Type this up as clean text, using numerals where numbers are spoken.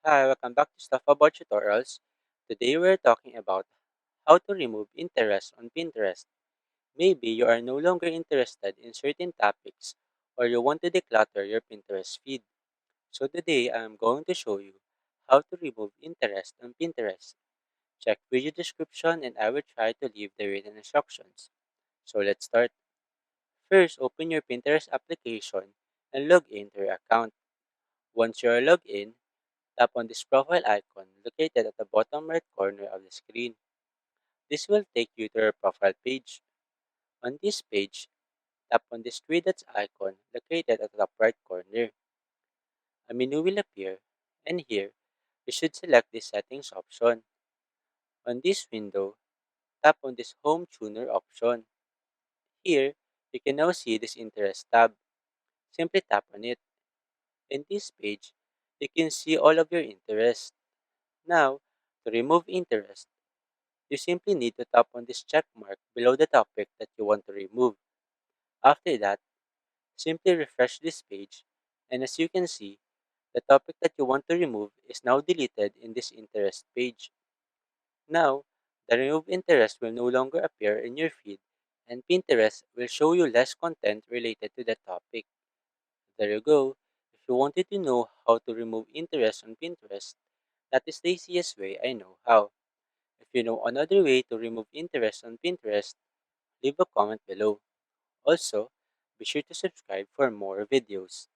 Hi, welcome back to Stuff About Tutorials. Today we're talking about how to remove interest on Pinterest. Maybe you are no longer interested in certain topics or you want to declutter your Pinterest feed. So today I'm going to show you how to remove interest on Pinterest. Check video description and I will try to leave the written instructions. So let's start. First, open your Pinterest application and log into your account. Once you are logged in, tap on this profile icon located at the bottom right corner of the screen. This will take you to your profile page. On this page, tap on this three dots icon located at the top right corner. A menu will appear, and here, you should select the settings option. On this window, tap on this Home Tuner option. Here, you can now see this Interest tab. Simply tap on it. In this page, you can see all of your interests. Now, to remove interest, you simply need to tap on this check mark below the topic that you want to remove. After that, simply refresh this page, and as you can see, the topic that you want to remove is now deleted in this interest page. Now, the remove interest will no longer appear in your feed, and Pinterest will show you less content related to the topic. There you go. If you wanted to know how to remove interest on Pinterest, that is the easiest way I know how. If you know another way to remove interest on Pinterest, leave a comment below. Also, be sure to subscribe for more videos.